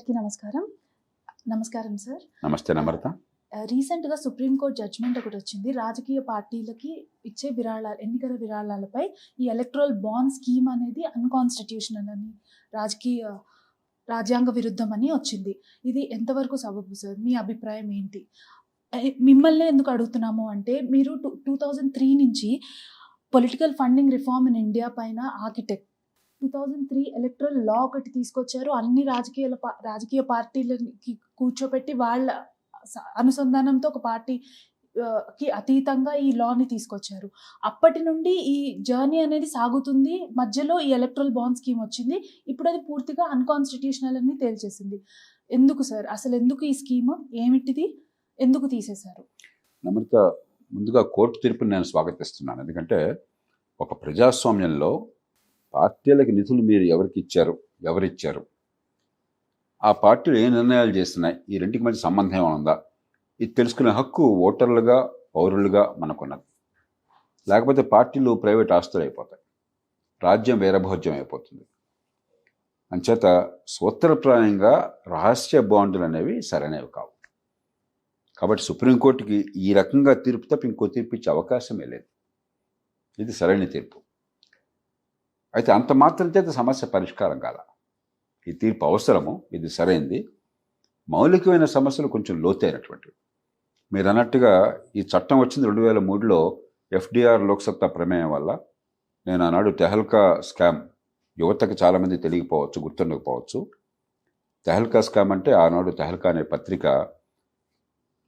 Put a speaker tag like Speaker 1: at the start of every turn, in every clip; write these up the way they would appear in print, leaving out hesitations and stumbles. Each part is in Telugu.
Speaker 1: అందరికీ నమస్కారం. నమస్కారం సార్.
Speaker 2: నమస్తే నమ్రత.
Speaker 1: రీసెంట్‌గా సుప్రీంకోర్టు జడ్జ్‌మెంట్ ఒకటి వచ్చింది. రాజకీయ పార్టీలకి ఇచ్చే విరాళాలు, ఎన్నికల విరాళాలపై ఈ ఎలక్టరల్ బాండ్ స్కీమ్ అనేది అన్‌కాన్స్టిట్యూషనల్ అని, రాజ్యాంగ విరుద్ధం అని వచ్చింది. ఇది ఎంతవరకు సబబు సార్? మీ అభిప్రాయం ఏంటి? మిమ్మల్నే ఎందుకు అడుగుతున్నాము అంటే, మీరు 2003 నుంచి political funding reform in India పైన ఆర్కిటెక్ట్. 2003 ఎలక్టరల్ లా ఒకటి తీసుకొచ్చారు. అన్ని రాజకీయ పార్టీలకి కూర్చోపెట్టి వాళ్ళ అనుసంధానంతో ఒక పార్టీకి అతీతంగా ఈ లాని తీసుకొచ్చారు. అప్పటి నుండి ఈ జర్నీ అనేది సాగుతుంది. మధ్యలో ఈ ఎలక్టరల్ బాండ్ స్కీమ్ వచ్చింది. ఇప్పుడు అది పూర్తిగా అన్‌కాన్స్టిట్యూషనల్ అని తేల్చేసింది. ఎందుకు సార్? అసలు ఎందుకు ఈ స్కీమ్? ఏమిటిది? ఎందుకు తీసేశారు?
Speaker 2: నమ్రత, ముందుగా కోర్టు తీర్పుని నేను స్వాగతిస్తున్నాను. ఎందుకంటే ఒక ప్రజాస్వామ్యంలో పార్టీలకు నిధులు మీరు ఎవరిచ్చారు, ఆ పార్టీలు ఏ నిర్ణయాలు చేస్తున్నాయి, ఈ రెండింటికి మధ్య సంబంధం ఏమైనా ఉందా, ఇది తెలుసుకునే హక్కు ఓటర్లుగా, పౌరులుగా మనకున్నది. లేకపోతే పార్టీలు ప్రైవేట్ ఆస్తులు అయిపోతాయి, రాజ్యం వీరభోజ్యం అయిపోతుంది. అంచేత సూత్రప్రాయంగా రహస్య బాండ్లు అనేవి సరైనవి కావు. కాబట్టి సుప్రీంకోర్టుకి ఈ రకంగా తీర్పు తప్ప ఇంకో తీర్పు ఇచ్చే అవకాశమే లేదు. ఇది సరైన తీర్పు. అయితే అంత మాత్రం చేత సమస్య పరిష్కారం కాల. ఈ తీర్పు అవసరము, ఇది సరైంది. మౌలికమైన సమస్యలు కొంచెం లోతైనటువంటివి. మీరు అన్నట్టుగా ఈ చట్టం వచ్చింది 2003లో FDR లోక్సత్తా ప్రమేయం వల్ల. నేను ఆనాడు తెహల్కా స్కామ్, యువతకు చాలామంది తెలియకపోవచ్చు, గుర్తుండకపోవచ్చు. తెహల్కా స్కామ్ అంటే ఆనాడు తెహల్కా అనే పత్రిక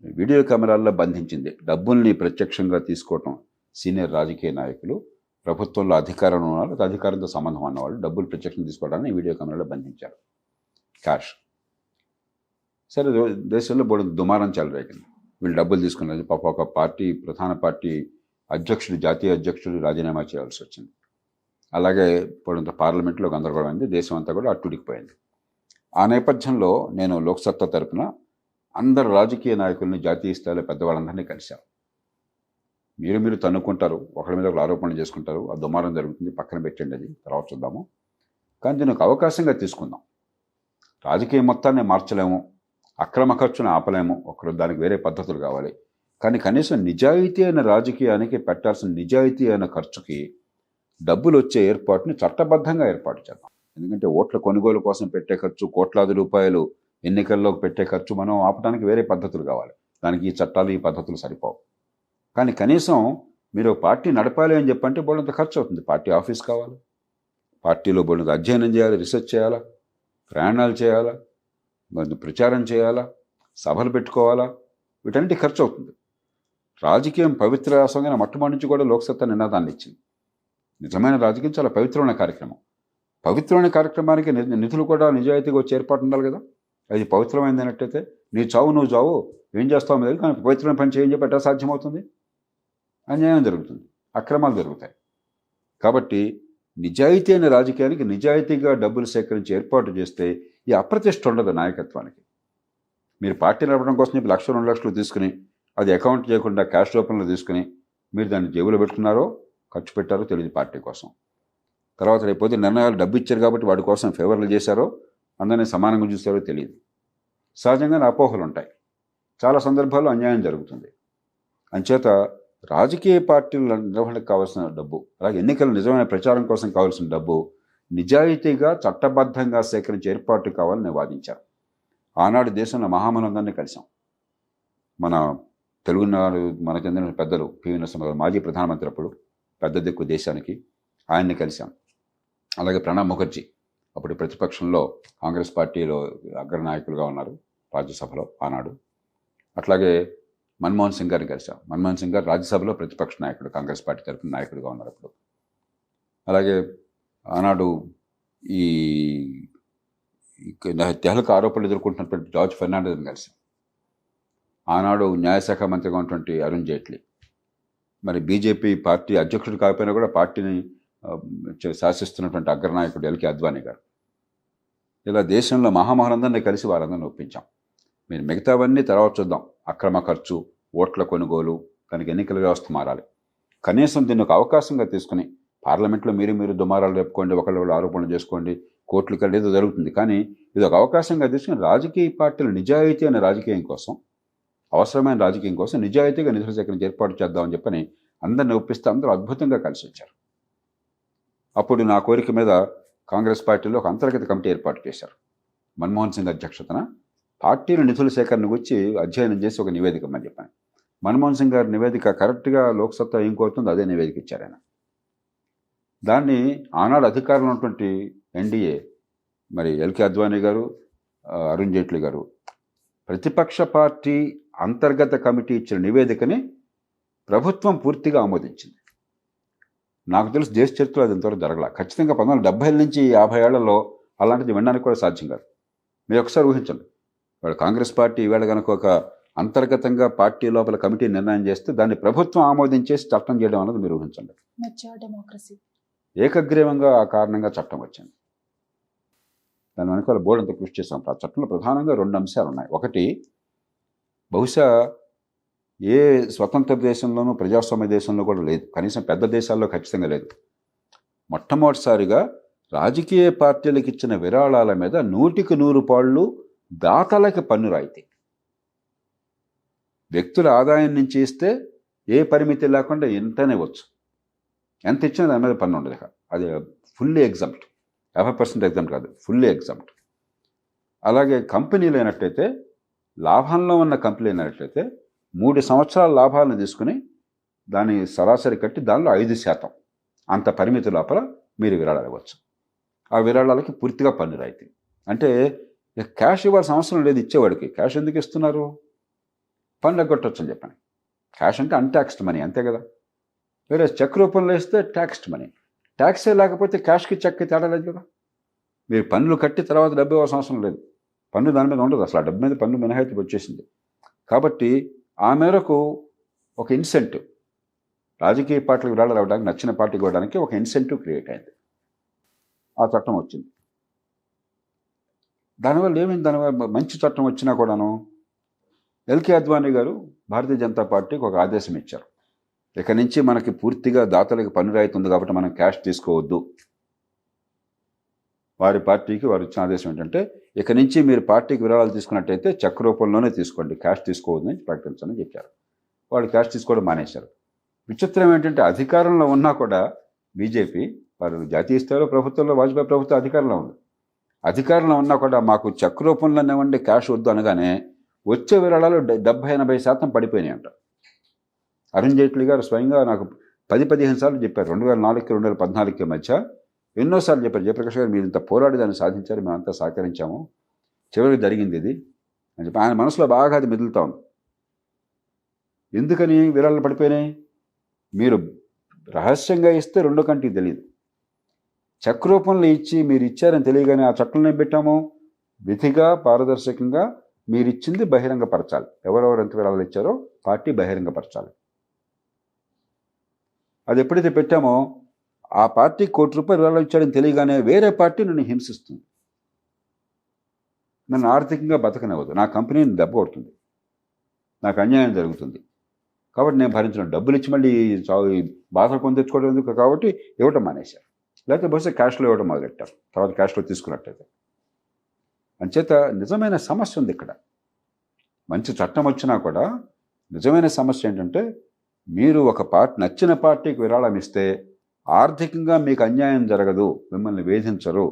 Speaker 2: వీడియో కెమెరాల్లో బంధించింది. డబ్బుల్ని ప్రత్యక్షంగా తీసుకోవటం సీనియర్ రాజకీయ నాయకులు, ప్రభుత్వంలో అధికారం ఉన్నవాళ్ళు, అధికారంతో సంబంధం ఉన్నవాళ్ళు డబ్బులు ప్రత్యక్షం తీసుకోవడానికి వీడియో కెమెరాలో బంధించారు, క్యాష్. సరే, దేశంలో బోడు దుమారం చెలరేగింది. వీళ్ళు డబ్బులు తీసుకున్నది. పాప ఒక ప్రధాన పార్టీ అధ్యక్షుడు, జాతీయ అధ్యక్షుడు రాజీనామా చేయాల్సి వచ్చింది. అలాగే ఇప్పుడు పార్లమెంట్లో గందరగోళం అయింది. దేశం అంతా కూడా అట్టుడికిపోయింది. ఆ నేపథ్యంలో నేను లోక్సత్తా తరపున అందరు రాజకీయ నాయకుల్ని, జాతీయ స్థాయిలో పెద్దవాళ్ళందరినీ కలిశాం. మీరు తన్నుకుంటారు, ఒకరి మీద ఒకరు ఆరోపణలు చేసుకుంటారు, ఆ దుమారం జరుగుతుంది, పక్కన పెట్టండి, అది తర్వాత చూద్దాము. కానీ దీన్ని ఒక అవకాశంగా తీసుకుందాం. రాజకీయ మొత్తాన్ని మార్చలేము, అక్రమ ఖర్చును ఆపలేము, దానికి వేరే పద్ధతులు కావాలి. కానీ కనీసం నిజాయితీ అయిన రాజకీయానికి పెట్టాల్సిన నిజాయితీ అయిన ఖర్చుకి డబ్బులు వచ్చే ఏర్పాటుని చట్టబద్ధంగా ఏర్పాటు చేద్దాం. ఎందుకంటే ఓట్ల కొనుగోలు కోసం పెట్టే ఖర్చు, కోట్లాది రూపాయలు ఎన్నికల్లోకి పెట్టే ఖర్చు మనం ఆపడానికి వేరే పద్ధతులు కావాలి. దానికి ఈ చట్టాలు, ఈ పద్ధతులు సరిపోవు. కానీ కనీసం మీరు పార్టీ నడపాలి అని చెప్పంటే బోళ్ళంత ఖర్చు అవుతుంది. పార్టీ ఆఫీస్ కావాలి, పార్టీలో బోళ్ళంత అధ్యయనం చేయాలి, రీసెర్చ్ చేయాలా, ప్రయాణాలు చేయాలా, మరి ప్రచారం చేయాలా, సభలు పెట్టుకోవాలా, వీటన్నిటి ఖర్చు అవుతుంది. రాజకీయం పవిత్ర రాసంగా మొట్టమొదటి నుంచి కూడా లోక్సత్తా నినాదాన్ని ఇచ్చింది. నిజమైన రాజకీయం చాలా పవిత్రమైన కార్యక్రమం. పవిత్రమైన కార్యక్రమానికి నిధులు కూడా నిజాయితీగా వచ్చే ఏర్పాటు ఉండాలి కదా. అది పవిత్రమైనది అన్నట్టయితే నీ చావు నువ్వు చావు, ఏం చేస్తావు మీద, కానీ పవిత్రమైన పని చేయని చెప్పి ఎట్లా సాధ్యమవుతుంది? అన్యాయం జరుగుతుంది, అక్రమాలు జరుగుతాయి. కాబట్టి నిజాయితీ అయిన రాజకీయానికి నిజాయితీగా డబ్బులు సేకరించి ఏర్పాటు చేస్తే ఈ అప్రతిష్ట ఉండదు నాయకత్వానికి. మీరు పార్టీ నడపడం కోసం చెప్పి 1,00,000, 2,00,000 తీసుకుని అది అకౌంట్ చేయకుండా క్యాష్ రూపంలో తీసుకుని మీరు దాన్ని జేబులో పెట్టుకున్నారో ఖర్చు పెట్టారో తెలియదు పార్టీ కోసం. తర్వాత రేపొద్దు నిర్ణయాలు డబ్బు ఇచ్చారు కాబట్టి వాడి కోసం ఫేవర్లు చేశారో, అందరినీ సమానంగా చూస్తారో తెలియదు. సహజంగానే అపోహలు ఉంటాయి, చాలా సందర్భాల్లో అన్యాయం జరుగుతుంది. అంచేత రాజకీయ పార్టీల నిర్వహణకు కావాల్సిన డబ్బు, అలాగే ఎన్నికల నిజమైన ప్రచారం కోసం కావాల్సిన డబ్బు నిజాయితీగా చట్టబద్ధంగా సేకరించే ఏర్పాటు కావాలని నేను వాదించాను. ఆనాడు దేశంలో మహామనందరినీ కలిసాం. మన తెలుగునాడు మనకు చెందిన పెద్దలు పివి నరసింహరావు, మాజీ ప్రధానమంత్రి, అప్పుడు పెద్ద దిక్కు దేశానికి, ఆయన్ని కలిసాం. అలాగే ప్రణబ్ ముఖర్జీ, అప్పుడు ప్రతిపక్షంలో కాంగ్రెస్ పార్టీలో అగ్రనాయకులుగా ఉన్నారు రాజ్యసభలో ఆనాడు. అట్లాగే మన్మోహన్ సింగ్ గారిని కలిసాం. మన్మోహన్ సింగ్ గారు రాజ్యసభలో ప్రతిపక్ష నాయకుడు, కాంగ్రెస్ పార్టీ తరఫున నాయకుడిగా ఉన్నారు అప్పుడు. అలాగే ఆనాడు ఈ తెహల్కా ఆరోపణలు ఎదుర్కొంటున్నటువంటి జార్జ్ ఫెర్నాండెస్ని కలిసాం. ఆనాడు న్యాయశాఖ మంత్రిగా ఉన్నటువంటి అరుణ్ జైట్లీ, మరి బీజేపీ పార్టీ అధ్యక్షుడు కాకపోయినా కూడా పార్టీని శాసిస్తున్నటువంటి అగ్రనాయకుడు ఎల్కే అద్వానీ గారు. ఇలా దేశంలో మహామహులందరినీ కలిసి వారందరినీ ఒప్పించాం. మీరు మిగతావన్నీ తర్వాత చూద్దాం, అక్రమ ఖర్చు, ఓట్ల కొనుగోలు, కనుక ఎన్నికల వ్యవస్థ మారాలి. కనీసం దీన్ని ఒక అవకాశంగా తీసుకుని పార్లమెంట్లో మీరు దుమారాలు రేపుకోండి, ఒకళ్ళు ఆరోపణలు చేసుకోండి, కోర్టులు కల్లా ఏదో జరుగుతుంది. కానీ ఇది ఒక అవకాశంగా తీసుకుని రాజకీయ పార్టీలు నిజాయితీ అనే రాజకీయం కోసం, అవసరమైన రాజకీయం కోసం నిజాయితీగా నిధుల సేకరణ ఏర్పాటు చేద్దామని చెప్పని అందరిని ఒప్పిస్తే అందరూ అద్భుతంగా కలిసి వచ్చారు. అప్పుడు నా కోరిక మీద కాంగ్రెస్ పార్టీలో ఒక అంతర్గత కమిటీ ఏర్పాటు చేశారు. మన్మోహన్ సింగ్ అధ్యక్షతన పార్టీల నిధుల సేకరణ గురించి అధ్యయనం చేసి ఒక నివేదిక ఇమ్మని చెప్పాను. మన్మోహన్ సింగ్ గారి నివేదిక కరెక్ట్గా లోక్సత్తా ఏం కోరుతుందో అదే నివేదిక ఇచ్చారు ఆయన. దాన్ని ఆనాడు అధికారంలో ఉన్నటువంటి ఎన్డీఏ, మరి ఎల్కే అద్వానీ గారు, అరుణ్ జైట్లీ గారు, ప్రతిపక్ష పార్టీ అంతర్గత కమిటీ ఇచ్చిన నివేదికని ప్రభుత్వం పూర్తిగా ఆమోదించింది. నాకు తెలిసి దేశ చరిత్రలో అది ఇంతవరకు జరగల. ఖచ్చితంగా 1970 నుంచి 50 ఏళ్లలో అలాంటిది వినడానికి కూడా సాధ్యం కాదు. మీరు ఒకసారి ఊహించండి, వాళ్ళు కాంగ్రెస్ పార్టీ ఈవేళ కనుక ఒక అంతర్గతంగా పార్టీ లోపల కమిటీ నిర్ణయం చేస్తే దాన్ని ప్రభుత్వం ఆమోదించేసి చట్టం చేయడం అన్నది మీరు ఊహించండి.
Speaker 1: డెమోక్రసీ
Speaker 2: ఏకగ్రీవంగా ఆ కారణంగా చట్టం వచ్చింది. దాని వెనకాల బోర్డు అంతా కృషి చేసాం. ఆ చట్టంలో ప్రధానంగా 2 అంశాలు ఉన్నాయి. ఒకటి, బహుశా ఏ స్వతంత్ర దేశంలోనూ ప్రజాస్వామ్య దేశంలో కూడా లేదు, కనీసం పెద్ద దేశాల్లో ఖచ్చితంగా లేదు. మొట్టమొదటిసారిగా రాజకీయ పార్టీలకు ఇచ్చిన విరాళాల మీద 100కి 100 పాళ్ళు దాతలకి పన్ను రాయితీ. వ్యక్తుల ఆదాయం నుంచి ఇస్తే ఏ పరిమితి లేకుండా ఎంతనే వచ్చు, ఎంత ఇచ్చినా దాని మీద పన్ను ఉండదు. అది ఫుల్లీ ఎగ్జామ్ట్, 50% ఎగ్జామ్ట్ కాదు, ఫుల్లీ ఎగ్జామ్ట్. అలాగే కంపెనీలు అయినట్టయితే, లాభంలో ఉన్న కంపెనీ అయినట్లయితే 3 సంవత్సరాల లాభాలను తీసుకుని దాని సరాసరి కట్టి దానిలో 5% అంత పరిమితి లోపల మీరు విరాళాలు ఇవ్వచ్చు. ఆ విరాళాలకి పూర్తిగా పన్ను రాయితీ. అంటే క్యాష్ ఇవ్వాల్సిన అవసరం లేదు ఇచ్చేవాడికి. క్యాష్ ఎందుకు ఇస్తున్నారు? పన్ను ఎగ్గొట్టచ్చు అని చెప్పాను. క్యాష్ అంటే అన్ట్యాక్స్డ్ మనీ, అంతే కదా. వేరే చెక్ రూపంలో ఇస్తే ట్యాక్స్డ్ మనీ. ట్యాక్సే లేకపోతే క్యాష్కి చెక్కి తేడా లేదు కదా. మీరు పన్నులు కట్టి తర్వాత డబ్బు ఇవ్వాల్సిన అవసరం లేదు. పన్ను దాని మీద ఉండదు అసలు. ఆ డబ్బు మీద పన్ను మినహాయితీ వచ్చేసింది. కాబట్టి ఆ మేరకు ఒక ఇన్సెంటివ్, రాజకీయ పార్టీలకు విరాళాలు ఇవ్వడానికి, నచ్చిన పార్టీకి ఇవ్వడానికి ఒక ఇన్సెంటివ్ క్రియేట్ అయింది. ఆ చట్టం వచ్చింది. దానివల్ల ఏమైంది? దానివల్ల మంచి చట్టం వచ్చినా కూడాను ఎల్కే అద్వానీ గారు భారతీయ జనతా పార్టీకి ఒక ఆదేశం ఇచ్చారు. ఇక నుంచి మనకి పూర్తిగా దాతలకు పన్ను రాయితీ ఉంది కాబట్టి మనం క్యాష్ తీసుకోవద్దు. వారి పార్టీకి వారు ఇచ్చిన ఆదేశం ఏంటంటే, ఇక నుంచి మీరు పార్టీకి విరాళాలు తీసుకున్నట్టయితే చెక్ రూపంలోనే తీసుకోండి, క్యాష్ తీసుకోవద్దని ప్రకటించని చెప్పారు. వాళ్ళు క్యాష్ తీసుకోవడం మానేశారు. విచిత్రం ఏంటంటే, అధికారంలో ఉన్నా కూడా బీజేపీ, వారు జాతీయ స్థాయిలో ప్రభుత్వంలో వాజ్పేయి ప్రభుత్వం అధికారంలో ఉంది. అధికారంలో ఉన్నా కూడా మాకు చెక్ రూపంలోనే ఇవ్వండి, క్యాష్ వద్దు అనగానే వచ్చే విరాళాలు 70-80% పడిపోయినాయి అంట. అరుణ్ జైట్లీ గారు స్వయంగా నాకు 10-15 సార్లు చెప్పారు. 2004కి 2014కి మధ్య ఎన్నోసార్లు చెప్పారు, జయప్రకాష్ గారు మీరు ఇంత పోరాడి దాన్ని సాధించారు, మేమంతా సహకరించాము, చివరికి జరిగింది ఇది అని చెప్పి ఆయన మనసులో బాగా అది మెదులుతా ఉంది. ఎందుకని విరాళాలు పడిపోయినాయి? మీరు రహస్యంగా ఇస్తే రెండో కంటికి తెలియదు. చెక్ రూపంలో ఇచ్చి మీరు ఇచ్చారని తెలియగానే ఆ చట్టంలో పెట్టాము, విధిగా పారదర్శకంగా మీరు ఇచ్చింది బహిరంగపరచాలి. ఎవరెవరు ఎంత విరాళాలు ఇచ్చారో పార్టీ బహిరంగపరచాలి. అది ఎప్పుడైతే పెట్టామో ఆ పార్టీ ₹1 కోటి విరాళాలు ఇచ్చాడని తెలియగానే వేరే పార్టీ నన్ను హింసిస్తుంది, నన్ను ఆర్థికంగా బతకనివ్వదు, నా కంపెనీని దెబ్బ కొడుతుంది, నాకు అన్యాయం జరుగుతుంది, కాబట్టి నేను భరించిన డబ్బులు ఇచ్చి మళ్ళీ బాధలు కొని తెచ్చుకోవడం ఎందుకు కాబట్టి ఇవ్వటం మానేశారు. లేకపోతే బహుశా క్యాష్లో ఇవ్వడం మొదలెట్టారు, తర్వాత క్యాష్లో తీసుకున్నట్టయితే. అంచేత నిజమైన సమస్య ఉంది ఇక్కడ. మంచి చట్టం వచ్చినా కూడా నిజమైన సమస్య ఏంటంటే, మీరు ఒక నచ్చిన పార్టీకి విరాళం ఇస్తే ఆర్థికంగా మీకు అన్యాయం జరగదు, మిమ్మల్ని వేధించరు,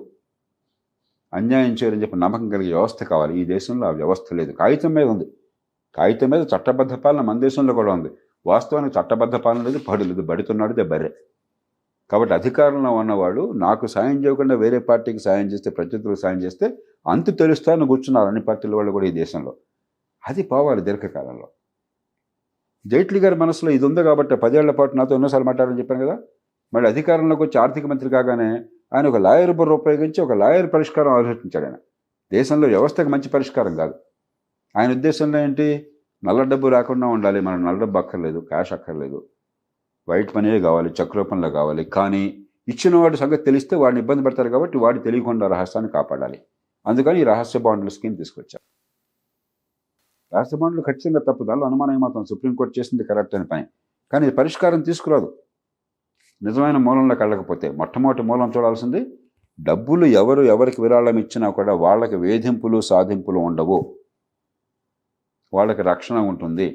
Speaker 2: అన్యాయం చేయరని చెప్పి నమ్మకం కలిగే వ్యవస్థ కావాలి. ఈ దేశంలో ఆ వ్యవస్థ లేదు. కాగితం మీద ఉంది, కాగితం మీద చట్టబద్ధ పాలన మన దేశంలో కూడా ఉంది. వాస్తవానికి చట్టబద్ధ పాలన లేదు, పడు లేదు, బడుతున్నాడు బర్రె. కాబట్టి అధికారంలో ఉన్నవాడు నాకు సాయం చేయకుండా వేరే పార్టీకి సాయం చేస్తే, ప్రత్యర్థులకు సాయం చేస్తే అంతు తెలుస్తారని కూర్చున్నారు అన్ని పార్టీల వాళ్ళు కూడా ఈ దేశంలో. అది పోవాలి దీర్ఘకాలంలో. జైట్లీ గారి మనసులో ఇది ఉంది కాబట్టి 10 ఏళ్ల పాటు నాతో ఎన్నోసార్లు మాట్లాడాలని చెప్పాను కదా. మళ్ళీ అధికారంలోకి వచ్చి ఆర్థిక మంత్రి కాగానే ఆయన ఒక లాయర్ బుర్ర ఉపయోగించి ఒక లాయర్ పరిష్కారం ఆలోచించాడు. ఆయన దేశంలో వ్యవస్థకు మంచి పరిష్కారం కాదు. ఆయన ఉద్దేశంలో ఏంటి, నల్ల డబ్బు రాకుండా ఉండాలి, మనం నల్ల డబ్బు అక్కర్లేదు, క్యాష్ అక్కర్లేదు, వైట్ మనీయే కావాలి, చెక్ రూపంలో కావాలి. కానీ ఇచ్చిన వాడి సంగతి తెలిస్తే వాడిని ఇబ్బంది పడతారు కాబట్టి వాడు తెలియకుండా రహస్యాన్ని కాపాడాలి. అందుకని ఈ రహస్య బాండ్ల స్కీమ్ తీసుకొచ్చారు. రహస్య బాండ్లు ఖచ్చితంగా తప్పు, దానిలో అనుమానం ఏమాత్రం, సుప్రీంకోర్టు చేసింది కరెక్ట్ అని పని. కానీ పరిష్కారం తీసుకురాదు నిజమైన మూలంలోకి వెళ్ళకపోతే. మొట్టమొదటి మూలం చూడాల్సింది డబ్బులు ఎవరికి విరాళం ఇచ్చినా కూడా వాళ్ళకి వేధింపులు సాధింపులు ఉండవు, వాళ్ళకి రక్షణ ఉంటుంది,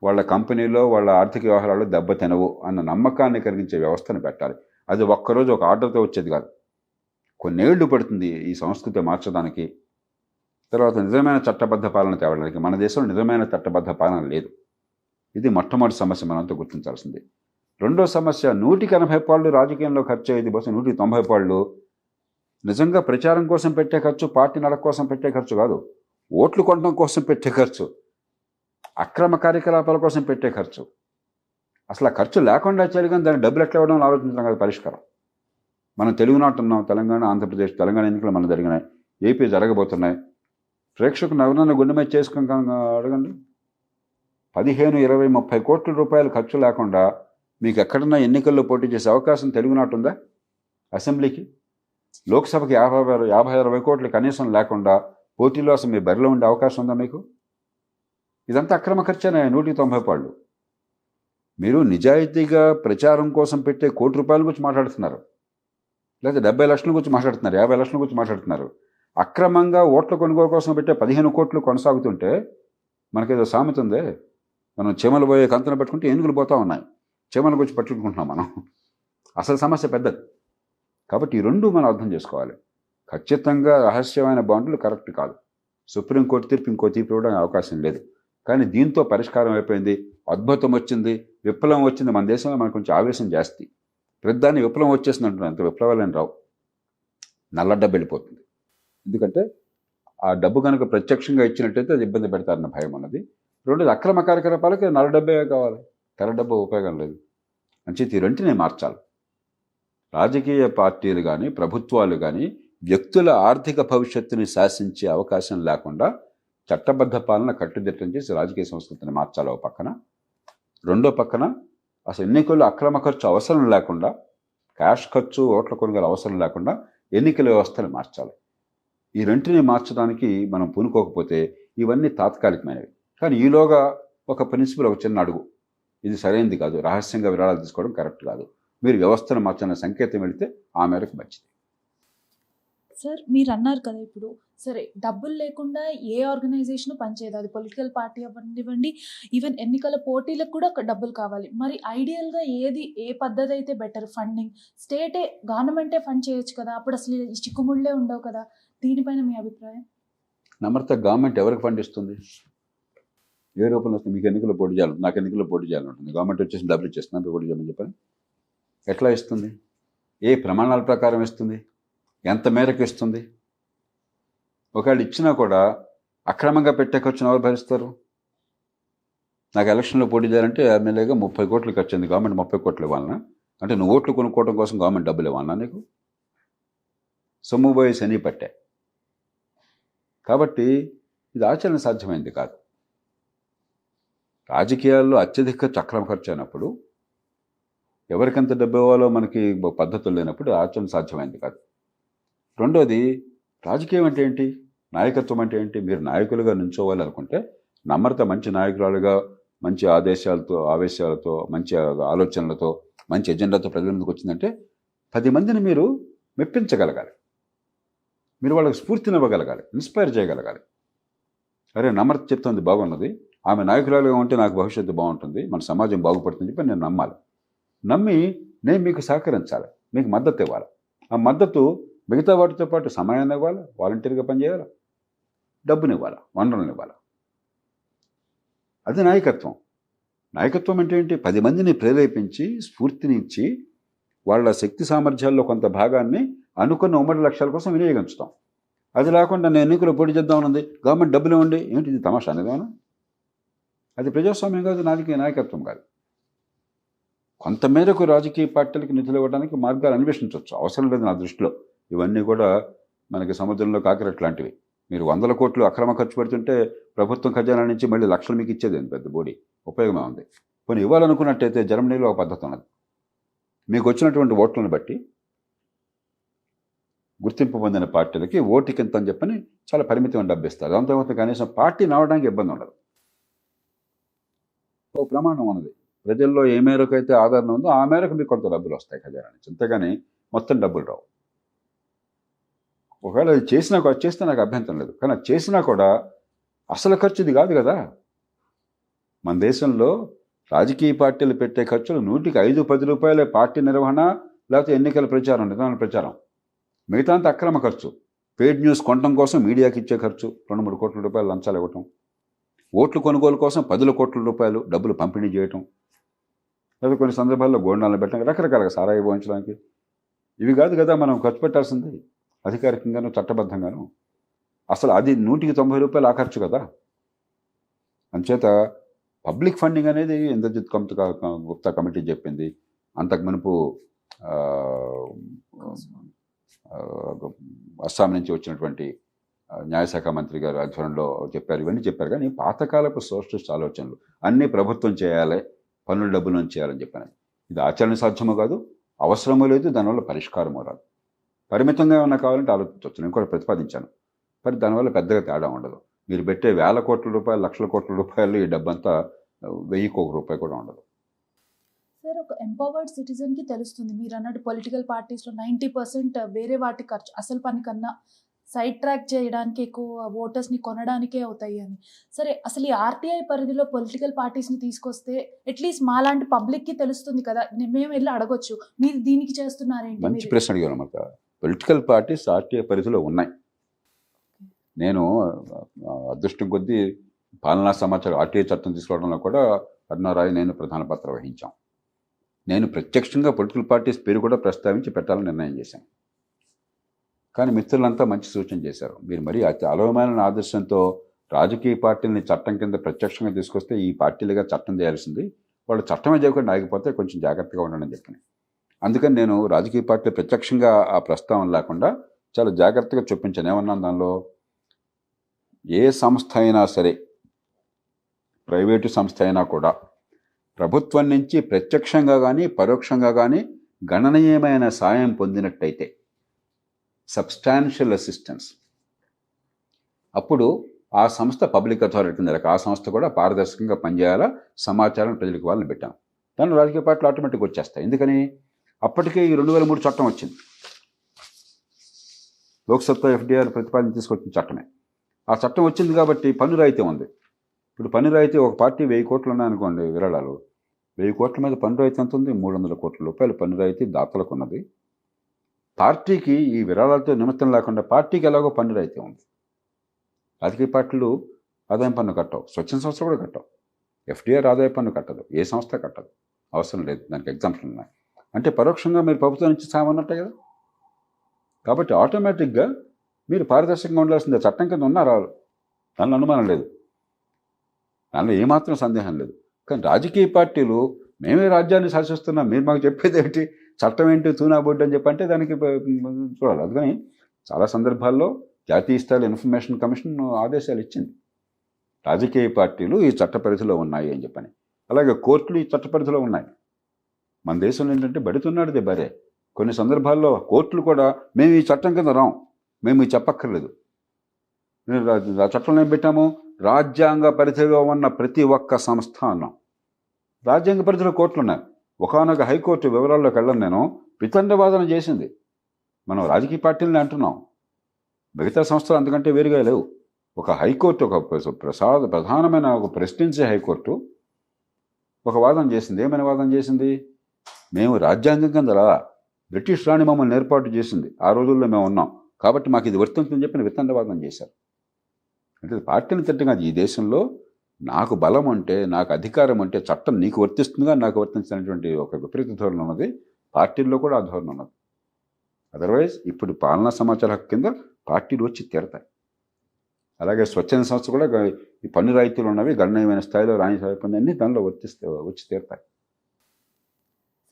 Speaker 2: వాళ్ళ కంపెనీలో వాళ్ళ ఆర్థిక వ్యవహారాలు దెబ్బతినవు అన్న నమ్మకాన్ని కలిగించే వ్యవస్థను పెట్టాలి. అది ఒక్కరోజు ఒక ఆర్డర్తో వచ్చేది కాదు, కొన్నేళ్లు పడుతుంది ఈ సంస్కృతి మార్చడానికి. తర్వాత నిజమైన చట్టబద్ధ పాలన తేవడానికి. మన దేశంలో నిజమైన చట్టబద్ధ పాలన లేదు. ఇది మొట్టమొదటి సమస్య, మనంతా గుర్తించాల్సింది. రెండో సమస్య, 180 పాళ్ళు రాజకీయంలో ఖర్చు అయ్యేది బస్సు 190 పాళ్ళు నిజంగా ప్రచారం కోసం పెట్టే ఖర్చు, పార్టీ నడక కోసం పెట్టే ఖర్చు కాదు, ఓట్లు కొనడం కోసం పెట్టే ఖర్చు, అక్రమ కార్యకలాపాల కోసం పెట్టే ఖర్చు. అసలు ఆ ఖర్చు లేకుండా చేయాలి, కానీ దానికి డబ్బులు ఎట్లా ఇవ్వడం ఆలోచించడం కాదు పరిష్కారం. మనం తెలుగునాట ఉన్నాం, తెలంగాణ, ఆంధ్రప్రదేశ్, తెలంగాణ ఎన్నికలు మన జరిగినాయి, ఏపీ జరగబోతున్నాయి. ప్రేక్షకులు ఎవరన్నా గుండె మీద చేసుకుని అడగండి. 15, 20, 30 కోట్ల రూపాయలు ఖర్చు లేకుండా మీకు ఎక్కడన్నా ఎన్నికల్లో పోటీ చేసే అవకాశం తెలుగునాట ఉందా? అసెంబ్లీకి, లోక్సభకి 50-60 కోట్లు కనీసం లేకుండా పోటీలో అసలు మీ బరిలో ఉండే అవకాశం ఉందా మీకు? ఇదంతా అక్రమ ఖర్చేనా 190 పాళ్ళు. మీరు నిజాయితీగా ప్రచారం కోసం పెట్టే ₹1 కోటి గురించి మాట్లాడుతున్నారు, లేదా 70 లక్షల గురించి మాట్లాడుతున్నారు, 50 లక్షల గురించి మాట్లాడుతున్నారు. అక్రమంగా ఓట్ల కొనుగోలు కోసం పెట్టే 15 కోట్లు కొనసాగుతుంటే మనకేదో సామెత ఉంది, మనం చీమలు పోయే కంతను పెట్టుకుంటే ఏనుగులు పోతూ ఉన్నాయి, చీమల గురించి పట్టుకుంటున్నాం మనం. అసలు సమస్య పెద్దది. కాబట్టి ఈ రెండు మనం అర్థం చేసుకోవాలి. ఖచ్చితంగా రహస్యమైన బాండ్లు కరెక్ట్ కాదు. సుప్రీంకోర్టు తీర్పు ఇంకో తీర్పు ఇవ్వడానికి అవకాశం లేదు. కానీ దీంతో పరిష్కారం అయిపోయింది, అద్భుతం వచ్చింది, విప్లవం వచ్చింది. మన దేశంలో మనకు కొంచెం ఆవేశం జాస్తి. ప్రతిదాన్ని విప్లవం వచ్చేసింది అంటున్నాను, అంత విప్లవాలని రావు. నల్ల డబ్బు వెళ్ళిపోతుంది. ఎందుకంటే ఆ డబ్బు కనుక ప్రత్యక్షంగా ఇచ్చినట్టయితే అది ఇబ్బంది పెడతారన్న భయం ఉన్నది. రెండోది, అక్రమ కార్యకలాపాలకి నల్ల డబ్బే కావాలి, తెల్ల డబ్బు ఉపయోగం లేదు. అంచేత ఈ రెంటినే మార్చాలి. రాజకీయ పార్టీలు కానీ ప్రభుత్వాలు కానీ వ్యక్తుల ఆర్థిక భవిష్యత్తుని శాసించే అవకాశం లేకుండా చట్టబద్ధ పాలన కట్టుదిట్టం చేసి రాజకీయ సంస్కృతిని మార్చాలి ఒక పక్కన. రెండో పక్కన అసలు ఎన్నికల్లో అక్రమ ఖర్చు అవసరం లేకుండా, క్యాష్ ఖర్చు, ఓట్ల కొనుగోలు అవసరం లేకుండా ఎన్నికల వ్యవస్థను మార్చాలి. ఈ రెంటిని మార్చడానికి మనం పూనుకోకపోతే ఇవన్నీ తాత్కాలికమైనవి. కానీ ఈలోగా ఒక ప్రిన్సిపల్, ఒక చిన్న అడుగు, ఇది సరైనది కాదు, రహస్యంగా విరాళాలు తీసుకోవడం కరెక్ట్ కాదు, మీరు వ్యవస్థను మార్చాలనే సంకేతం వెళితే ఆ మేరకు మంచిది.
Speaker 1: సార్, మీరు అన్నారు కదా ఇప్పుడు, సరే డబ్బులు లేకుండా ఏ ఆర్గనైజేషన్ పనిచేయదు, అది పొలిటికల్ పార్టీ అవ్వనివ్వండి, ఈవెన్ ఎన్నికల పోటీలకు కూడా డబ్బులు కావాలి. మరి ఐడియల్గా ఏ పద్ధతి అయితే బెటర్? ఫండింగ్ స్టేటే, గవర్నమెంటే ఫండ్ చేయొచ్చు కదా, అప్పుడు అసలు ఈ చిక్కుముళ్ళే ఉండవు కదా. దీనిపైన మీ అభిప్రాయం?
Speaker 2: నమ్రత, గవర్నమెంట్ ఎవరికి ఫండ్ ఇస్తుంది? ఏ రూపంలో వస్తుంది? మీకు ఎన్నికల్లో పోటీ చేయాలి, నాకు ఎన్నికల్లో పోటీ చేయాలంటుంది, గవర్నమెంట్ వచ్చేసి డబ్బులు ఇచ్చేస్తున్నా పోటీ చేయమని చెప్పని. ఎట్లా ఇస్తుంది? ఏ ప్రమాణాల ప్రకారం ఇస్తుంది? ఎంత మేరకు ఇస్తుంది? ఒకవేళ ఇచ్చినా కూడా అక్రమంగా పెట్టే ఖర్చును ఎవరు భరిస్తారు? నాకు ఎలక్షన్లో పోటీ చేయాలంటే ఎమ్మెల్యేగా 30 కోట్లు ఖర్చు అయింది, గవర్నమెంట్ 30 కోట్లు ఇవ్వాలన్నా? అంటే నువ్వు ఓట్లు కొనుక్కోవడం కోసం గవర్నమెంట్ డబ్బులు ఇవ్వాలన్నా నీకు? సొమ్ము పోయి శని పట్టే. కాబట్టి ఇది ఆచరణ సాధ్యమైంది కాదు. రాజకీయాల్లో అత్యధిక అక్రమ ఖర్చు అయినప్పుడు, ఎవరికెంత డబ్బు ఇవ్వాలో మనకి పద్ధతులు లేనప్పుడు ఆచరణ సాధ్యమైంది కాదు. రెండోది, రాజకీయం అంటే ఏంటి, నాయకత్వం అంటే ఏంటి? మీరు నాయకులుగా నిల్చోవాలి అనుకుంటే నమ్రత మంచి నాయకురాలుగా, మంచి ఆవేశాలతో, మంచి ఆలోచనలతో, మంచి ఎజెండాతో ప్రజల ముందుకు వచ్చిందంటే 10 మందిని మీరు మెప్పించగలగాలి, మీరు వాళ్ళకి స్ఫూర్తినివ్వగలగాలి, ఇన్స్పైర్ చేయగలగాలి. అరే, నమ్రత చెప్తుంది బాగున్నది, ఆమె నాయకురాలుగా ఉంటే నాకు భవిష్యత్తు బాగుంటుంది, మన సమాజం బాగుపడుతుంది చెప్పి నేను నమ్మాలి. నమ్మి నేను మీకు సహకరించాలి, మీకు మద్దతు ఇవ్వాలి. ఆ మద్దతు మిగతా వాటితో పాటు సమయాన్ని ఇవ్వాలి, వాలంటీర్గా పనిచేయాలి, డబ్బునివ్వాలి, వనరులను ఇవ్వాలి. అది నాయకత్వం. నాయకత్వం అంటే ఏంటి? 10 మందిని ప్రేరేపించి, స్ఫూర్తిని ఇచ్చి, వాళ్ళ శక్తి సామర్థ్యాల్లో కొంత భాగాన్ని అనుకున్న ఉమ్మడి లక్ష్యాల కోసం వినియోగించుతాం. అది లేకుండా నేను ఎన్నికలు పోటీ చేద్దామన్నది, గవర్నమెంట్ డబ్బులు ఇవ్వండి, ఏంటి ఇది తమాషా అనేదేమన్నా? అది ప్రజాస్వామ్యం కాదు, నాయకత్వం కాదు. కొంతమేరకు రాజకీయ పార్టీలకు నిధులు ఇవ్వడానికి మార్గాలు అన్వేషించవచ్చు, అవసరం లేదు నా దృష్టిలో. ఇవన్నీ కూడా మనకి సముద్రంలో కాకిరెట్ లాంటివి. మీరు 100 కోట్లు అక్రమ ఖర్చు పెడుతుంటే ప్రభుత్వం ఖజానా నుంచి మళ్ళీ లక్షలు మీకు ఇచ్చేది పెద్ద బోడి ఉపయోగమే ఉంది. కొన్ని ఇవ్వాలనుకున్నట్టయితే జర్మనీలో ఒక పద్ధతి ఉన్నది. మీకు వచ్చినటువంటి ఓట్లను బట్టి గుర్తింపు పొందిన పార్టీలకి ఓటుకి ఎంత అని చెప్పని చాలా పరిమితమైన డబ్బు ఇస్తారు. దాంతో కనీసం పార్టీ నడవడానికి ఇబ్బంది ఉండదు. ఒక ప్రమాణం ఉన్నది, ప్రజల్లో ఏ మేరకు అయితే ఆదరణ ఉందో ఆ మేరకు మీకు కొంత డబ్బులు వస్తాయి ఖజానా నుంచి, అంతేగాని మొత్తం డబ్బులు రావు. ఒకవేళ అది చేస్తే నాకు అభ్యంతరం లేదు. కానీ అది చేసినా కూడా అసలు ఖర్చు ఇది కాదు కదా. మన దేశంలో రాజకీయ పార్టీలు పెట్టే ఖర్చులు 100కి 5-10 రూపాయలే పార్టీ నిర్వహణ, లేకపోతే ఎన్నికల ప్రచారం, నిదాన ప్రచారం. మిగతా అంతా అక్రమ ఖర్చు. పెయిడ్ న్యూస్ కొనడం కోసం మీడియాకి ఇచ్చే ఖర్చు 2-3 కోట్ల రూపాయలు లంచాలు ఇవ్వటం, ఓట్లు కొనుగోలు కోసం 10 కోట్ల రూపాయలు డబ్బులు పంపిణీ చేయటం, లేదా కొన్ని సందర్భాల్లో గోండాలను పెట్టడం, రకరకాలుగా సారాయి పోయించడానికి. ఇవి కాదు కదా మనం ఖర్చు పెట్టాల్సింది అధికారికంగాను చట్టబద్ధంగాను. అసలు అది 100కి 90 రూపాయలు ఆ ఖర్చు కదా. అంచేత పబ్లిక్ ఫండింగ్ అనేది ఇంద్రజిత్ గుప్తా కమిటీ చెప్పింది. అంతకు మునుపు అస్సాం నుంచి వచ్చినటువంటి న్యాయశాఖ మంత్రి గారు ఆధ్వర్యంలో చెప్పారు. ఇవన్నీ చెప్పారు. కానీ పాతకాలపు సోషలిస్ట్ ఆలోచనలు అన్నీ ప్రభుత్వం చేయాలి, పన్నుల డబ్బులు చేయాలని చెప్పాను. ఇది ఆచరణ సాధ్యమో కాదు, అవసరమో లేదు, దానివల్ల పరిష్కారమో రాదు. పరిమితంగా ఏమన్నా కావాలంటే ఆలోచించవచ్చు. నేను కూడా ప్రతిపాదించాను. మరి దానివల్ల పెద్దగా తేడా ఉండదు. మీరు పెట్టే 1,000 కోట్ల రూపాయలు, లక్షల కోట్ల రూపాయలు, ఈ డబ్బంతా 1000కి 1 రూపాయి కూడా ఉండదు.
Speaker 1: సార్, ఒక ఎంపవర్డ్ సిటిజన్కి తెలుస్తుంది. మీరు అన్నట్టు పొలిటికల్ పార్టీస్లో 90% వేరే వాటి ఖర్చు అసలు పని కన్నా సైడ్ ట్రాక్ చేయడానికి, ఎక్కువ ఓటర్స్ని కొనడానికే అవుతాయి అని. సరే, అసలు ఈ ఆర్టీఐ పరిధిలో పొలిటికల్ పార్టీస్ని తీసుకొస్తే అట్లీస్ట్ మాలాంటి పబ్లిక్కి తెలుస్తుంది కదా, మేము వెళ్ళి అడగొచ్చు మీరు దీనికి చేస్తున్నారేంటి.
Speaker 2: మంచి ప్రశ్న అడిగాను అన్నమాట. పొలిటికల్ పార్టీస్ ఆర్టీఐ పరిధిలో ఉన్నాయి. నేను అదృష్టం కొద్దీ పాలనా సమాచారం ఆర్టీఐ చట్టం తీసుకోవడంలో కూడా అరుణారాయ్ నేను ప్రధాన పాత్ర వహించాం. నేను ప్రత్యక్షంగా పొలిటికల్ పార్టీస్ పేరు కూడా ప్రస్తావించి పెట్టాలని నిర్ణయం చేశాను. కానీ మిత్రులంతా మంచి సూచన చేశారు. మీరు మరీ అతి అలవమైన ఆదర్శంతో రాజకీయ పార్టీలని చట్టం కింద ప్రత్యక్షంగా తీసుకొస్తే ఈ పార్టీలుగా చట్టం చేయాల్సింది, వాళ్ళు చట్టమే చేయకుండా ఆగిపోతే కొంచెం జాగ్రత్తగా ఉండడం చెప్పాను. అందుకని నేను రాజకీయ పార్టీలు ప్రత్యక్షంగా ఆ ప్రస్తావన లేకుండా చాలా జాగ్రత్తగా చొప్పించాను. ఏమన్నాను దానిలో, ఏ సంస్థ అయినా సరే, ప్రైవేటు సంస్థ అయినా కూడా ప్రభుత్వం నుంచి ప్రత్యక్షంగా కానీ పరోక్షంగా కానీ గణనీయమైన సాయం పొందినట్టయితే, సబ్స్టాన్షియల్ అసిస్టెన్స్, అప్పుడు ఆ సంస్థ పబ్లిక్ అథారిటీ ఉంది. ఆ సంస్థ కూడా పారదర్శకంగా పనిచేయాలా, సమాచారం ప్రజలకు వాళ్ళని పెట్టాం. దానిలో రాజకీయ పార్టీలు ఆటోమేటిక్గా వచ్చేస్తాయి. ఎందుకని అప్పటికే ఈ 2003 చట్టం వచ్చింది. లోక్సత్తా ఎఫ్డీఆర్ ప్రతిపాదన తీసుకొచ్చిన చట్టమే. ఆ చట్టం వచ్చింది కాబట్టి పన్ను రాయితీ ఉంది. ఇప్పుడు పన్ను రాయితీ, ఒక పార్టీ 1000 కోట్లు ఉన్నాయనుకోండి విరాళాలు, 1000 కోట్ల మీద పన్ను రాయితీ ఎంత ఉంది? 300 కోట్ల రూపాయలు పన్ను రాయితీ దాతలకు ఉన్నది. పార్టీకి ఈ విరాళాలతో నిమిత్తం లేకుండా పార్టీకి ఎలాగో పన్ను రాయితీ ఉంది. రాజకీయ పార్టీలు ఆదాయం పన్ను కట్టవు, స్వచ్ఛంద సంస్థలు కూడా కట్టవు, ఎఫ్డీఆర్ ఆదాయ పన్ను కట్టదు, ఏ సంస్థ కట్టదు, అవసరం లేదు, దానికి ఎగ్జాంపుల్ ఉన్నాయి. అంటే పరోక్షంగా మీరు ప్రభుత్వం నుంచి సామన్నట్టే కదా. కాబట్టి ఆటోమేటిక్గా మీరు పారదర్శకంగా ఉండాల్సిందే. చట్టం కింద ఉన్నారు వాళ్ళు, దానిలో అనుమానం లేదు, దానిలో ఏమాత్రం సందేహం లేదు. కానీ రాజకీయ పార్టీలు మేమే రాజ్యాన్ని శాసిస్తున్నాం, మీరు మాకు చెప్పేది ఏంటి, చట్టం ఏంటి, తూనా బోర్డు అని చెప్పంటే దానికి చూడాలి. అందుకని చాలా సందర్భాల్లో జాతీయ స్థాయిలో ఇన్ఫర్మేషన్ కమిషన్ ఆదేశాలు ఇచ్చింది, రాజకీయ పార్టీలు ఈ చట్ట పరిధిలో ఉన్నాయి అని చెప్పని. అలాగే కోర్టులు ఈ చట్ట పరిధిలో ఉన్నాయి. మన దేశంలో ఏంటంటే బడుతున్నాడు బరే. కొన్ని సందర్భాల్లో కోర్టులు కూడా మేము ఈ చట్టం కింద రాం, మేము ఇది చెప్పక్కర్లేదు, ఆ చట్టంలో ఏం పెట్టాము, రాజ్యాంగ పరిధిలో ఉన్న ప్రతి ఒక్క సంస్థ అన్నాం. రాజ్యాంగ పరిధిలో కోర్టులు ఉన్నాయి. ఒకనొక హైకోర్టు వివరాల్లోకి వెళ్ళను నేను, వితండవాదన చేసింది. మనం రాజకీయ పార్టీలని అంటున్నాం, మిగతా సంస్థలు అంతకంటే వేరుగా లేవు. ఒక హైకోర్టు, ఒక ప్రధానమైన ఒక ప్రెసిడెన్సీ హైకోర్టు ఒక వాదన చేసింది. ఏమైనా వాదన చేసింది, మేము రాజ్యాంగం కింద రాలా, బ్రిటిష్ రాణి మమ్మల్ని ఏర్పాటు చేసింది, ఆ రోజుల్లో మేము ఉన్నాం కాబట్టి మాకు ఇది వర్తింతుందని చెప్పిన వితండవాదం చేశారు. అంటే పార్టీని తిట్టగా, ఈ దేశంలో నాకు బలం అంటే, నాకు అధికారం అంటే చట్టం నీకు వర్తిస్తుందిగా నాకు వర్తించినటువంటి ఒక విపరీత ధోరణి ఉన్నది. పార్టీల్లో కూడా ఆ ధోరణి ఉన్నది. అదర్వైజ్ ఇప్పుడు పాలనా సమాచార హక్కు కింద పార్టీలు వచ్చి తీరతాయి. అలాగే స్వచ్ఛంద సంస్థ కూడా ఈ పన్ను రాయితీలు ఉన్నవి, గణనీయమైన స్థాయిలో రాణి సాయిపోయిందని దానిలో వచ్చి తీరతాయి.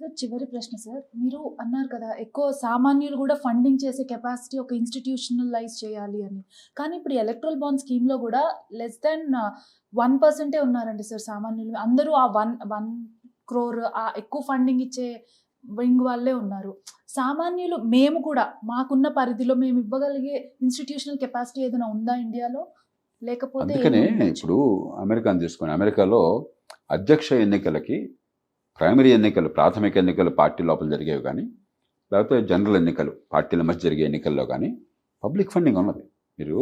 Speaker 1: సార్, చివరి ప్రశ్న సార్, మీరు అన్నారు కదా ఎక్కువ సామాన్యులు కూడా ఫండింగ్ చేసే కెపాసిటీ ఒక ఇన్స్టిట్యూషనలైజ్ చేయాలి అని. కానీ ఇప్పుడు ఎలక్ట్రల్ బాండ్ స్కీమ్లో కూడా లెస్ దెన్ 1% ఉన్నారండి సార్ సామాన్యులు. అందరూ ఆ 1 crore ఆ ఎక్కువ ఫండింగ్ ఇచ్చే వింగ్ వాళ్ళే ఉన్నారు. సామాన్యులు మేము కూడా మాకున్న పరిధిలో మేము ఇవ్వగలిగే ఇన్స్టిట్యూషనల్ కెపాసిటీ ఏదైనా ఉందా ఇండియాలో? లేకపోతే
Speaker 2: అందుకనే ఇప్పుడు అమెరికాను తీసుకొని, అమెరికాలో అధ్యక్ష ఎన్నికలకి, ప్రైమరీ ఎన్నికలు, ప్రాథమిక ఎన్నికలు పార్టీ లోపల జరిగేవి కానీ, లేకపోతే జనరల్ ఎన్నికలు పార్టీల మధ్య జరిగే ఎన్నికల్లో కానీ పబ్లిక్ ఫండింగ్ ఉన్నది. మీరు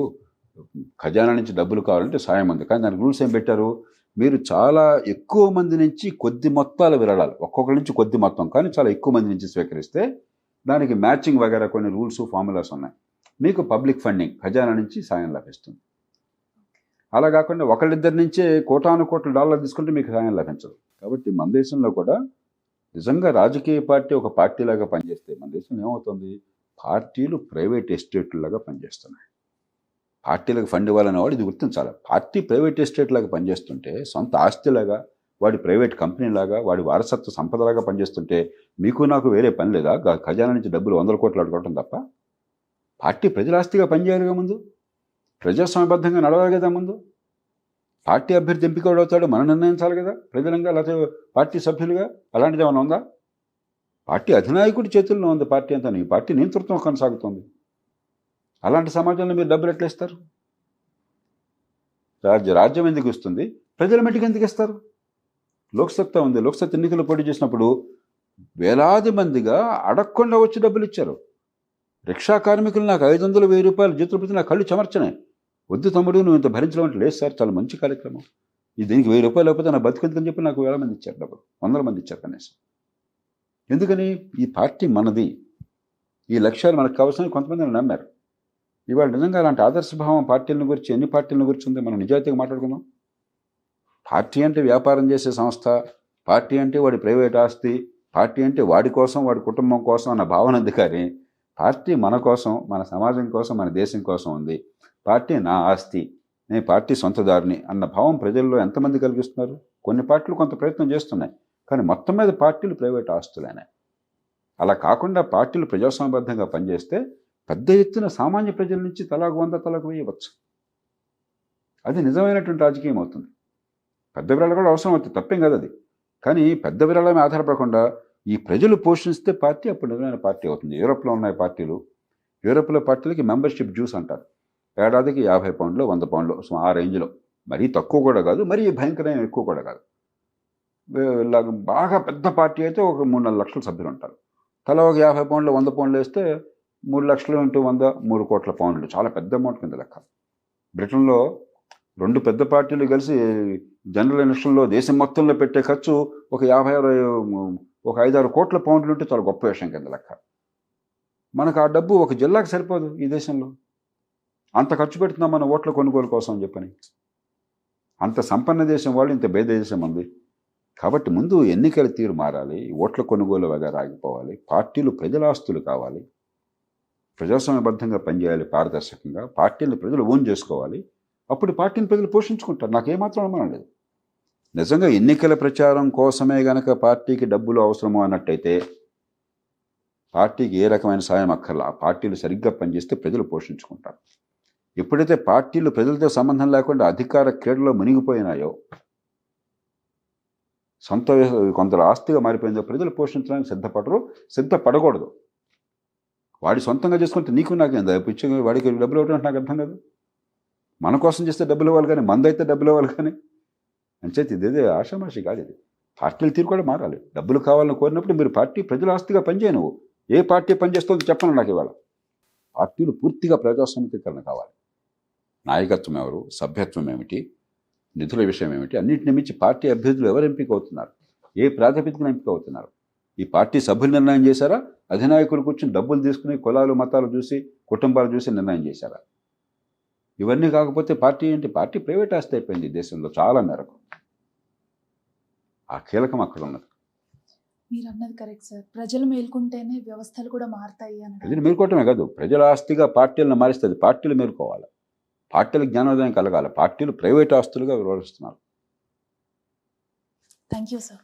Speaker 2: ఖజానా నుంచి డబ్బులు కావాలంటే సాయం ఉంది, కానీ దానికి రూల్స్ ఏం పెట్టారు? మీరు చాలా ఎక్కువ మంది నుంచి కొద్ది మొత్తాల విరాళాలు, ఒక్కొక్కరి నుంచి కొద్ది మొత్తం కానీ చాలా ఎక్కువ మంది నుంచి స్వీకరిస్తే దానికి మ్యాచింగ్ వగేరా కొన్ని రూల్స్ ఫార్ములాస్ ఉన్నాయి. మీకు పబ్లిక్ ఫండింగ్ ఖజానా నుంచి సాయం లభిస్తుంది. అలా కాకుండా ఒకళ్ళిద్దరి నుంచే కోటాను కోట్ల డాలర్లు తీసుకుంటే మీకు సాయం లభించదు. కాబట్టి మన దేశంలో కూడా నిజంగా రాజకీయ పార్టీ ఒక పార్టీలాగా పనిచేస్తే మన దేశంలో ఏమవుతుంది? పార్టీలు ప్రైవేట్ ఎస్టేట్లాగా పనిచేస్తున్నాయి. పార్టీలకు ఫండ్ ఇవ్వాలనే వాడు ఇది గుర్తించాలి. పార్టీ ప్రైవేట్ ఎస్టేట్ లాగా పనిచేస్తుంటే, సొంత ఆస్తిలాగా, వాడి ప్రైవేట్ కంపెనీలాగా, వాడి వారసత్వ సంపదలాగా పనిచేస్తుంటే మీకు నాకు వేరే పని లేదా? ఖజానా నుంచి డబ్బులు 100 కోట్లు అడుకోవటం తప్ప. పార్టీ ప్రజల ఆస్తిగా పనిచేయాలిగా, ముందు ప్రజాస్వామ్యబద్ధంగా నడవాలి కదా. ముందు పార్టీ అభ్యర్థి ఎంపిక అవుతాడు మనం నిర్ణయించాలి కదా, ప్రజలంగా లేకపోతే పార్టీ సభ్యులుగా. అలాంటిది ఏమైనా ఉందా? పార్టీ అధినాయకుడి చేతుల్లో ఉంది పార్టీ అంతా. ఈ పార్టీ నియంతృత్వం కొనసాగుతుంది. అలాంటి సమాజంలో మీరు డబ్బులు ఎట్లా ఇస్తారు? రాజ్యం ఎందుకు ఇస్తుంది? ప్రజల మట్టికి ఎందుకు ఇస్తారు? లోక్సత్తా ఉంది. లోక్సత్తా ఎన్నికలు పోటీ చేసినప్పుడు వేలాది మందిగా అడగకుండా వచ్చి డబ్బులు ఇచ్చారు. రిక్షా కార్మికులు నాకు 500, 1000 రూపాయలు జీతం పెడితే నా కళ్ళు చెమర్చనాయి. వద్దు తమ్ముడు, నువ్వు ఇంత భరించడం అంటే, లేదు సార్ చాలా మంచి కార్యక్రమం, దీనికి 1000 రూపాయలు లేకపోతే నా బతుకెందుకని చెప్పి నాకు వేల మంది ఇచ్చారు డబ్బులు, 100 మంది ఇచ్చారు కనీసం. ఎందుకని? ఈ పార్టీ మనది, ఈ లక్ష్యాలు మనకు కావాల్సిన కొంతమంది నమ్మారు. ఇవాళ నిజంగా అలాంటి ఆదర్శభావం పార్టీలను గురించి, ఎన్ని పార్టీలను గురించి ఉంది? మనం నిజాయితీగా మాట్లాడుకుందాం. పార్టీ అంటే వ్యాపారం చేసే సంస్థ, పార్టీ అంటే వాడి ప్రైవేట్ ఆస్తి, పార్టీ అంటే వాడి కోసం, వాడి కుటుంబం కోసం అన్న భావన ఉంది. కానీ పార్టీ మన కోసం, మన సమాజం కోసం, మన దేశం కోసం ఉంది. పార్టీ నా ఆస్తి, నేను పార్టీ సొంతదారిని అన్న భావం ప్రజల్లో ఎంతమంది కలిగిస్తున్నారు? కొన్ని పార్టీలు కొంత ప్రయత్నం చేస్తున్నాయి, కానీ మొత్తం మీద పార్టీలు ప్రైవేట్ ఆస్తులేనే. అలా కాకుండా పార్టీలు ప్రజాస్వామ్యబద్ధంగా పనిచేస్తే పెద్ద ఎత్తున సామాన్య ప్రజల నుంచి తలకు 100 తలకు వేయవచ్చు. అది నిజమైనటువంటి రాజకీయం అవుతుంది. పెద్ద విరాళాలు కూడా అవసరం అవుతుంది, తప్పేం కాదు అది. కానీ పెద్ద విరాళమే ఆధారపడకుండా ఈ ప్రజలు పోషిస్తే పార్టీ అప్పుడు నిజమైన పార్టీ అవుతుంది. యూరోప్లో ఉన్నాయి పార్టీలు. యూరోప్లో పార్టీలకి మెంబర్షిప్ డ్యూస్ అంటారు. ఏడాదికి 50 పౌండ్లు, 100 పౌండ్లు, ఆ రేంజ్లో. మరీ తక్కువ కూడా కాదు, మరీ భయంకరమైన ఎక్కువ కూడా కాదు. బాగా పెద్ద పార్టీ అయితే ఒక 3-4 లక్షల సభ్యులు ఉంటారు. తలా ఒక 50 పౌండ్లు, 100 పౌండ్లు వేస్తే 3 లక్షలు × 100 3 కోట్ల పౌండ్లు. చాలా పెద్ద అమౌంట్ కింద లెక్క. బ్రిటన్లో 2 పెద్ద పార్టీలు కలిసి జనరల్ ఎలక్షన్లో దేశం మొత్తంలో పెట్టే ఖర్చు ఒక 5-6 కోట్ల పౌండ్లు ఉంటే చాలా గొప్ప విషయం కింద లెక్క. మనకు ఆ డబ్బు ఒక జిల్లాకు సరిపోదు ఈ దేశంలో. అంత ఖర్చు పెడుతున్నాం మన ఓట్ల కొనుగోలు కోసం అని చెప్పని. అంత సంపన్న దేశం వాళ్ళు, ఇంత పేద దేశం ఉంది. కాబట్టి ముందు ఎన్నికల తీరు మారాలి, ఓట్ల కొనుగోలు వగైరా ఆగిపోవాలి, పార్టీలు ప్రజల ఆస్తులు కావాలి, ప్రజాస్వామ్యబద్ధంగా పనిచేయాలి, పారదర్శకంగా. పార్టీలను ప్రజలు ఓన్ చేసుకోవాలి. అప్పుడు పార్టీని ప్రజలు పోషించుకుంటారు. నాకేమాత్రం అనుమానం లేదు. నిజంగా ఎన్నికల ప్రచారం కోసమే గనక పార్టీకి డబ్బులు అవసరమో అన్నట్టయితే పార్టీకి ఏ రకమైన సాయం అక్కర్లా. పార్టీలు సరిగ్గా పనిచేస్తే ప్రజలు పోషించుకుంటారు. ఎప్పుడైతే పార్టీలు ప్రజలతో సంబంధం లేకుండా అధికార క్రీడలో మునిగిపోయినాయో, సొంత కొందరు ఆస్తిగా మారిపోయిందో, ప్రజలు పోషించడానికి సిద్ధపడకూడదు. వాడి సొంతంగా చేసుకుంటే నీకు నాకు ఎంత పిచ్చి, వాడికి డబ్బులు ఇవ్వడం నాకు అర్థం కాదు. మన కోసం చేస్తే డబ్బులు ఇవ్వాలి, కానీ మందైతే డబ్బులు ఇవ్వాలి. కానీ అంచేది ఇదే ఆషామాషి కాదు. ఇది పార్టీల తీరు కూడా మారాలి. డబ్బులు కావాలని కోరినప్పుడు మీరు పార్టీ ప్రజల ఆస్తిగా పనిచేయ. నువ్వు ఏ పార్టీ పనిచేస్తుందో చెప్పను నాకు ఇవాళ. పార్టీలు పూర్తిగా ప్రజాస్వామికీకరణ కావాలి. నాయకత్వం ఎవరు, సభ్యత్వం ఏమిటి, నిధుల విషయం ఏమిటి, అన్నింటిని మించి పార్టీ అభ్యర్థులు ఎవరు ఎంపిక అవుతున్నారు, ఏ ప్రాతిపదికన ఎంపిక అవుతున్నారు, ఈ పార్టీ సభ్యులు నిర్ణయం చేశారా, అధినాయకులు కూర్చొని డబ్బులు తీసుకుని కులాలు మతాలు చూసి కుటుంబాలు చూసి నిర్ణయం చేశారా? ఇవన్నీ కాకపోతే పార్టీ ఏంటి? పార్టీ ప్రైవేట్ ఆస్తి అయిపోయింది ఈ దేశంలో చాలా మేరకు. ఆ కీలకం అక్కడ ఉన్నది.
Speaker 1: మీరు అన్నది కరెక్ట్ సార్. ప్రజలు మేల్కొంటేనే వ్యవస్థలు కూడా మారుతాయి అని.
Speaker 2: ప్రజలు మేల్కోవటమే కాదు, ప్రజల ఆస్తిగా పార్టీలను మారిస్తుంది. పార్టీలు మేల్కోవాలి, పార్టీలకు జ్ఞానోదయం కలగాలి. పార్టీలు ప్రైవేట్ ఆస్తులుగా వ్యవహరిస్తున్నారు.
Speaker 1: Thank you sir.